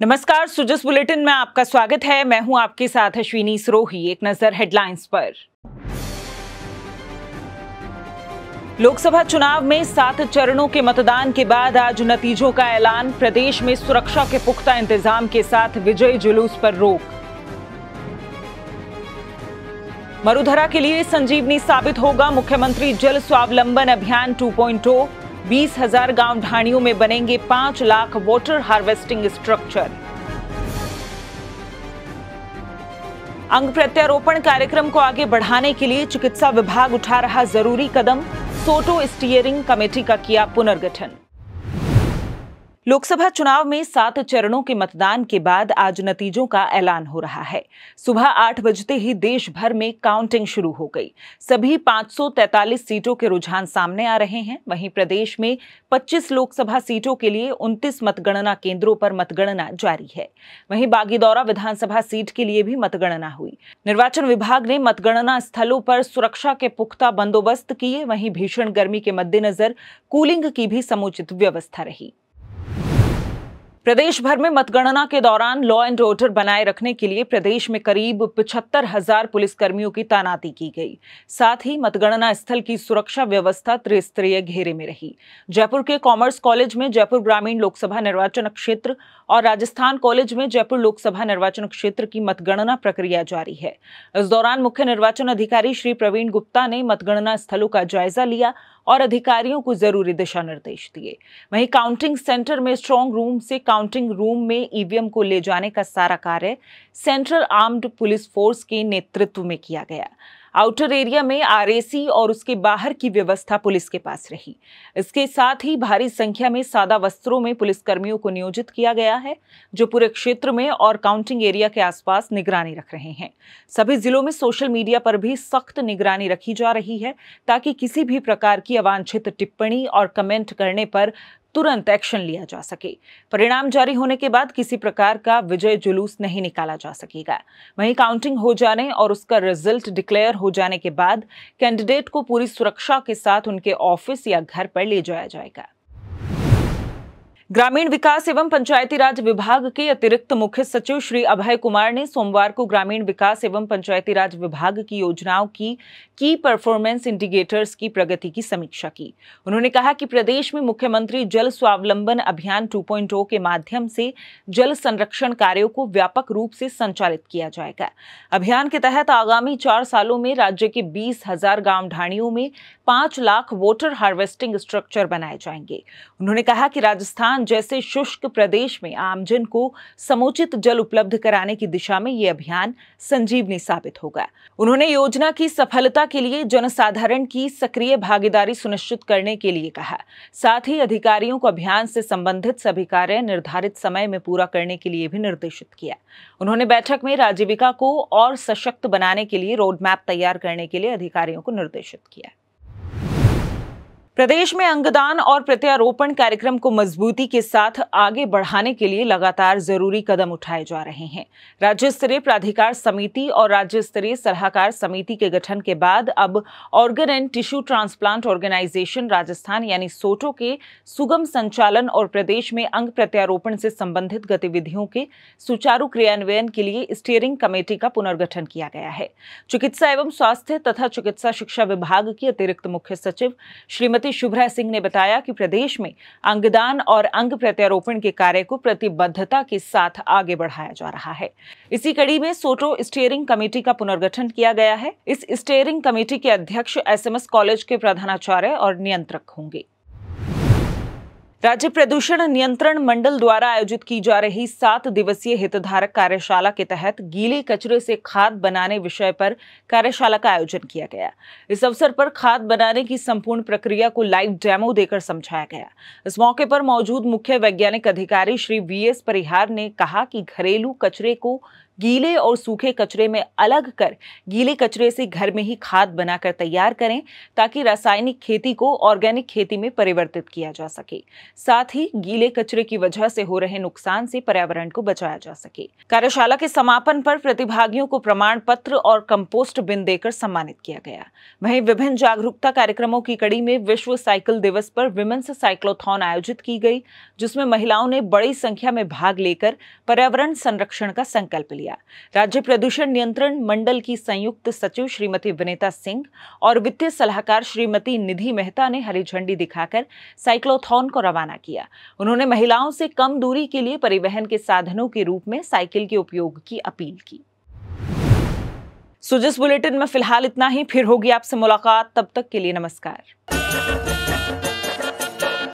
नमस्कार, सुजस बुलेटिन में आपका स्वागत है। मैं हूं आपके साथ अश्विनी सरोही। एक नजर हेडलाइंस पर। लोकसभा चुनाव में 7 चरणों के मतदान के बाद आज नतीजों का ऐलान। प्रदेश में सुरक्षा के पुख्ता इंतजाम के साथ विजय जुलूस पर रोक। मरुधरा के लिए संजीवनी साबित होगा मुख्यमंत्री जल स्वावलंबन अभियान 2.0। 20,000 गांव ढाणियों में बनेंगे 5 लाख वाटर हार्वेस्टिंग स्ट्रक्चर। अंग प्रत्यारोपण कार्यक्रम को आगे बढ़ाने के लिए चिकित्सा विभाग उठा रहा जरूरी कदम। सोटो स्टीयरिंग कमेटी का किया पुनर्गठन। लोकसभा चुनाव में 7 चरणों के मतदान के बाद आज नतीजों का ऐलान हो रहा है। सुबह 8 बजते ही देश भर में काउंटिंग शुरू हो गई। सभी 543 सीटों के रुझान सामने आ रहे हैं। वहीं प्रदेश में 25 लोकसभा सीटों के लिए 29 मतगणना केंद्रों पर मतगणना जारी है। वहीं बागीदौरा विधानसभा सीट के लिए भी मतगणना हुई। निर्वाचन विभाग ने मतगणना स्थलों पर सुरक्षा के पुख्ता बंदोबस्त किए। वहीं भीषण गर्मी के मद्देनजर कूलिंग की भी समुचित व्यवस्था रही। प्रदेश भर में मतगणना के दौरान लॉ एंड ऑर्डर बनाए रखने के लिए प्रदेश में करीब 75,000 पुलिसकर्मियों की तैनाती की गई। साथ ही मतगणना स्थल की सुरक्षा व्यवस्था त्रिस्तरीय घेरे में रही। जयपुर के कॉमर्स कॉलेज में जयपुर ग्रामीण लोकसभा निर्वाचन क्षेत्र और राजस्थान कॉलेज में जयपुर लोकसभा निर्वाचन क्षेत्र की मतगणना प्रक्रिया जारी है। इस दौरान मुख्य निर्वाचन अधिकारी श्री प्रवीण गुप्ता ने मतगणना स्थलों का जायजा लिया और अधिकारियों को जरूरी दिशा निर्देश दिए। वहीं काउंटिंग सेंटर में स्ट्रांग रूम से काउंटिंग रूम में ईवीएम को ले जाने का सारा कार्य सेंट्रल आर्म्ड पुलिस फोर्स के नेतृत्व में किया गया। आउटर एरिया में आरएसी और उसके बाहर की व्यवस्था पुलिस के पास रही। इसके साथ ही भारी संख्या में सादा वस्त्रों में पुलिसकर्मियों को नियोजित किया गया है, जो पूरे क्षेत्र में और काउंटिंग एरिया के आसपास निगरानी रख रहे हैं। सभी जिलों में सोशल मीडिया पर भी सख्त निगरानी रखी जा रही है, ताकि किसी भी प्रकार की अवांछित टिप्पणी और कमेंट करने पर तुरंत एक्शन लिया जा सके। परिणाम जारी होने के बाद किसी प्रकार का विजय जुलूस नहीं निकाला जा सकेगा। वहीं काउंटिंग हो जाने और उसका रिजल्ट डिक्लेयर हो जाने के बाद कैंडिडेट को पूरी सुरक्षा के साथ उनके ऑफिस या घर पर ले जाया जाएगा। ग्रामीण विकास एवं पंचायती राज विभाग के अतिरिक्त मुख्य सचिव श्री अभय कुमार ने सोमवार को ग्रामीण विकास एवं पंचायती राज विभाग की योजनाओं की परफॉर्मेंस इंडिकेटर्स की प्रगति की समीक्षा की। उन्होंने कहा कि प्रदेश में मुख्यमंत्री जल स्वावलंबन अभियान 2.0 के माध्यम से जल संरक्षण कार्यों को व्यापक रूप से संचालित किया जाएगा। अभियान के तहत आगामी 4 सालों में राज्य के 20,000 गांव ढाणियों में 5 लाख वाटर हार्वेस्टिंग स्ट्रक्चर बनाए जाएंगे। उन्होंने कहा कि राजस्थान जैसे शुष्क प्रदेश में आमजन को समुचित जल उपलब्ध कराने की दिशा में यह अभियान संजीवनी साबित होगा। उन्होंने योजना की सफलता के लिए जनसाधारण की सक्रिय भागीदारी सुनिश्चित करने के लिए कहा। साथ ही अधिकारियों को अभियान से संबंधित सभी कार्य निर्धारित समय में पूरा करने के लिए भी निर्देशित किया। उन्होंने बैठक में राजीविका को और सशक्त बनाने के लिए रोड मैप तैयार करने के लिए अधिकारियों को निर्देशित किया। प्रदेश में अंगदान और प्रत्यारोपण कार्यक्रम को मजबूती के साथ आगे बढ़ाने के लिए लगातार जरूरी कदम उठाए जा रहे हैं। राज्य स्तरीय प्राधिकार समिति और राज्य स्तरीय सलाहकार समिति के गठन के बाद अब organ and tissue transplant organisation Rajasthan यानी सोटो के सुगम संचालन और प्रदेश में अंग प्रत्यारोपण से संबंधित गतिविधियों के सुचारू क्रियान्वयन के लिए स्टीयरिंग कमेटी का पुनर्गठन किया गया है। चिकित्सा एवं स्वास्थ्य तथा चिकित्सा शिक्षा विभाग की अतिरिक्त मुख्य सचिव श्रीमती शुभ्रा सिंह ने बताया कि प्रदेश में अंगदान और अंग प्रत्यारोपण के कार्य को प्रतिबद्धता के साथ आगे बढ़ाया जा रहा है। इसी कड़ी में सोटो स्टीयरिंग कमेटी का पुनर्गठन किया गया है। इस स्टीयरिंग कमेटी के अध्यक्ष एसएमएस कॉलेज के प्रधानाचार्य और नियंत्रक होंगे। राज्य प्रदूषण नियंत्रण मंडल द्वारा आयोजित की जा रही 7 दिवसीय हितधारक कार्यशाला के तहत गीले कचरे से खाद बनाने विषय पर कार्यशाला का आयोजन किया गया। इस अवसर पर खाद बनाने की संपूर्ण प्रक्रिया को लाइव डेमो देकर समझाया गया। इस मौके पर मौजूद मुख्य वैज्ञानिक अधिकारी श्री वीएस परिहार ने कहा कि घरेलू कचरे को गीले और सूखे कचरे में अलग कर गीले कचरे से घर में ही खाद बनाकर तैयार करें ताकि रासायनिक खेती को ऑर्गेनिक खेती में परिवर्तित किया जा सके। साथ ही गीले कचरे की वजह से हो रहे नुकसान से पर्यावरण को बचाया जा सके। कार्यशाला के समापन पर प्रतिभागियों को प्रमाण पत्र और कंपोस्ट बिन देकर सम्मानित किया गया। वहीं विभिन्न जागरूकता कार्यक्रमों की कड़ी में विश्व साइकिल दिवस पर विमेंस साइक्लोथॉन आयोजित की गई, जिसमें महिलाओं ने बड़ी संख्या में भाग लेकर पर्यावरण संरक्षण का संकल्प लिया। राज्य प्रदूषण नियंत्रण मंडल की संयुक्त सचिव श्रीमती विनीता सिंह और वित्तीय सलाहकार श्रीमती निधि मेहता ने हरी झंडी दिखाकर साइक्लोथॉन को रवाना किया। उन्होंने महिलाओं से कम दूरी के लिए परिवहन के साधनों के रूप में साइकिल के उपयोग की अपील की। सुजिस बुलेटिन में फिलहाल इतना ही, फिर होगी आपसे मुलाकात, तब तक के लिए नमस्कार।